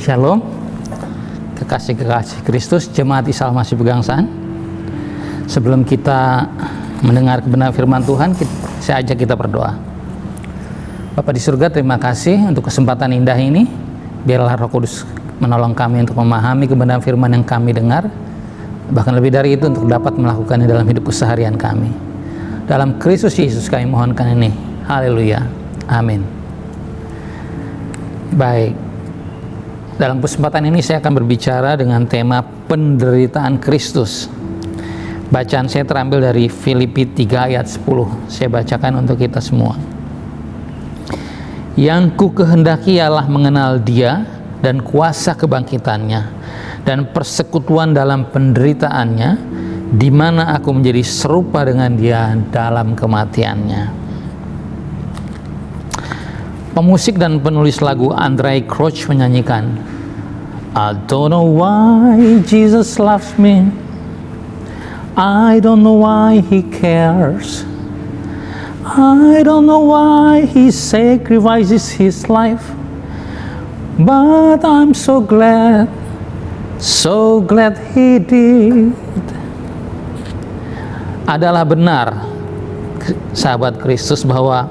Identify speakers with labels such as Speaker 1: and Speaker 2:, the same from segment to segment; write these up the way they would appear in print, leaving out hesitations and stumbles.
Speaker 1: Shalom, kekasih-kekasih Kristus, jemaat Isa Al-Masih Pegangsaan. Sebelum kita mendengar kebenaran firman Tuhan, saya ajak kita berdoa. Bapa di surga, terima kasih untuk kesempatan indah ini. Biarlah Roh Kudus menolong kami untuk memahami kebenaran firman yang kami dengar, bahkan lebih dari itu untuk dapat melakukannya dalam hidup keseharian kami. Dalam Kristus Yesus kami mohonkan ini. Haleluya. Amin. Baik. Dalam kesempatan ini saya akan berbicara dengan tema penderitaan Kristus. Bacaan saya terambil dari Filipi 3 ayat 10. Saya bacakan untuk kita semua. Yang ku kehendaki ialah mengenal Dia dan kuasa kebangkitannya dan persekutuan dalam penderitaannya, di mana aku menjadi serupa dengan Dia dalam kematiannya. Pemusik dan penulis lagu Andraé Crouch menyanyikan, I don't know why Jesus loves me, I don't know why He cares, I don't know why He sacrifices His life, but I'm so glad He did. Adalah benar, sahabat Kristus, bahwa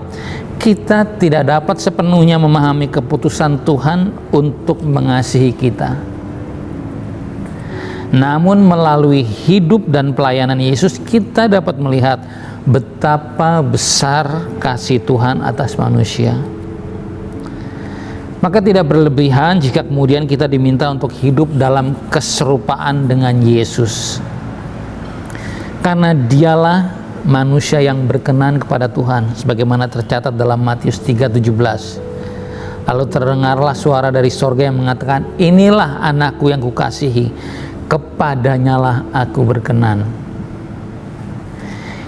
Speaker 1: kita tidak dapat sepenuhnya memahami keputusan Tuhan untuk mengasihi kita. Namun melalui hidup dan pelayanan Yesus, kita dapat melihat betapa besar kasih Tuhan atas manusia. Maka tidak berlebihan jika kemudian kita diminta untuk hidup dalam keserupaan dengan Yesus. Karena Dialah manusia yang berkenan kepada Tuhan, sebagaimana tercatat dalam Matius 3:17. Lalu terdengarlah suara dari sorga yang mengatakan, inilah anakku yang kukasihi, kepadanyalah aku berkenan.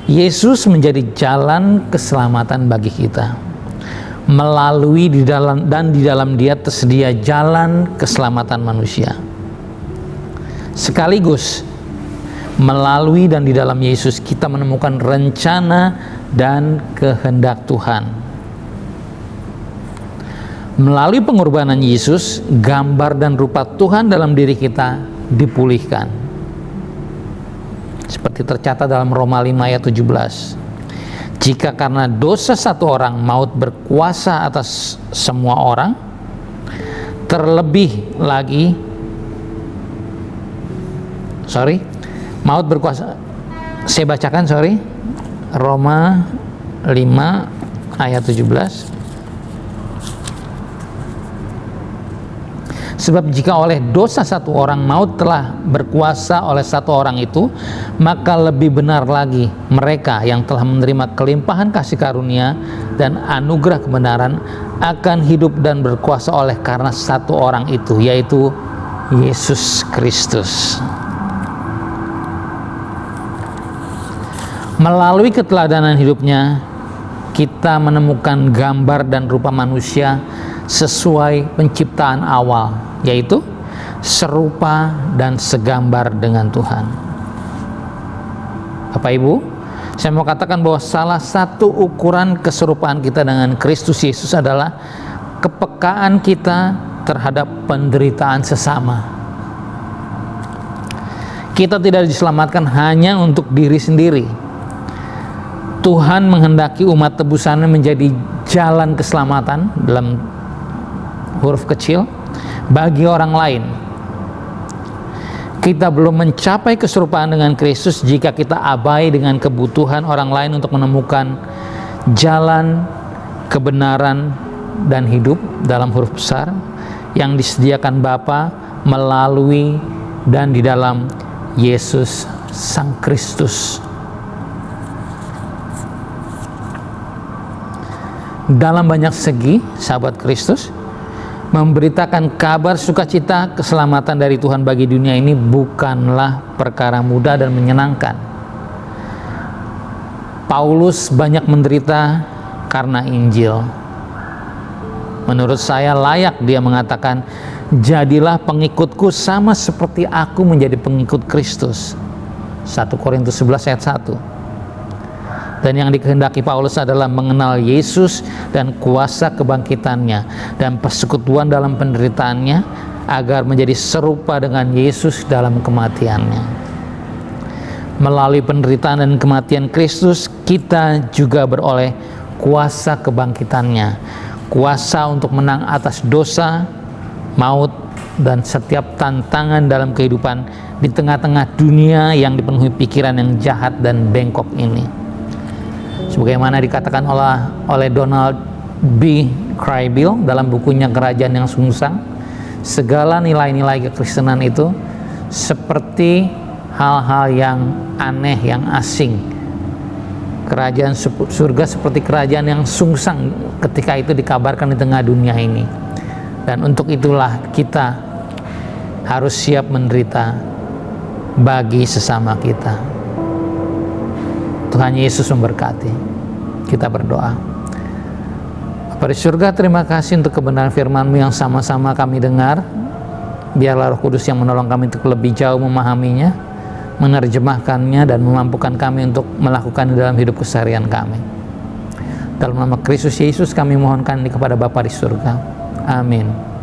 Speaker 1: Yesus menjadi jalan keselamatan bagi kita. Melalui di dalam Dia tersedia jalan keselamatan manusia. Sekaligus melalui dan di dalam Yesus kita menemukan rencana dan kehendak Tuhan. Melalui pengorbanan Yesus, gambar dan rupa Tuhan dalam diri kita dipulihkan. Seperti tercatat dalam Roma 5 ayat 17. Jika karena dosa satu orang maut berkuasa atas semua orang, terlebih lagi maut berkuasa, saya bacakan Roma 5 ayat 17. Sebab jika oleh dosa satu orang maut telah berkuasa oleh satu orang itu, maka lebih benar lagi mereka yang telah menerima kelimpahan kasih karunia dan anugerah kebenaran akan hidup dan berkuasa oleh karena satu orang itu, yaitu Yesus Kristus. Melalui keteladanan hidupnya, kita menemukan gambar dan rupa manusia sesuai penciptaan awal, yaitu serupa dan segambar dengan Tuhan. Bapak Ibu, saya mau katakan bahwa salah satu ukuran keserupaan kita dengan Kristus Yesus adalah kepekaan kita terhadap penderitaan sesama. Kita tidak diselamatkan hanya untuk diri sendiri. Tuhan menghendaki umat tebusannya menjadi jalan keselamatan dalam huruf kecil bagi orang lain. Kita belum mencapai keserupaan dengan Kristus jika kita abai dengan kebutuhan orang lain untuk menemukan jalan kebenaran dan hidup dalam huruf besar yang disediakan Bapa melalui dan di dalam Yesus Sang Kristus. Dalam banyak segi, sahabat Kristus, memberitakan kabar sukacita keselamatan dari Tuhan bagi dunia ini bukanlah perkara mudah dan menyenangkan. Paulus banyak menderita karena Injil. Menurut saya layak dia mengatakan, jadilah pengikutku sama seperti aku menjadi pengikut Kristus. 1 Korintus 11 ayat 1. Dan yang dikehendaki Paulus adalah mengenal Yesus dan kuasa kebangkitannya dan persekutuan dalam penderitaannya, agar menjadi serupa dengan Yesus dalam kematiannya. Melalui penderitaan dan kematian Kristus, kita juga beroleh kuasa kebangkitannya, kuasa untuk menang atas dosa, maut, dan setiap tantangan dalam kehidupan di tengah-tengah dunia yang dipenuhi pikiran yang jahat dan bengkok ini. Sebagaimana dikatakan oleh Donald B. Kraybill dalam bukunya Kerajaan yang Sungsang, segala nilai-nilai kekristenan itu seperti hal-hal yang aneh, yang asing. Kerajaan surga seperti kerajaan yang sungsang ketika itu dikabarkan di tengah dunia ini. Dan untuk itulah kita harus siap menderita bagi sesama kita. Tuhan Yesus memberkati. Kita berdoa. Bapa di surga, terima kasih untuk kebenaran firman-Mu yang sama-sama kami dengar. Biarlah Roh Kudus yang menolong kami untuk lebih jauh memahaminya, menerjemahkannya, dan memampukan kami untuk melakukan dalam hidup keseharian kami. Dalam nama Kristus Yesus kami mohonkan ini kepada Bapa di surga. Amin.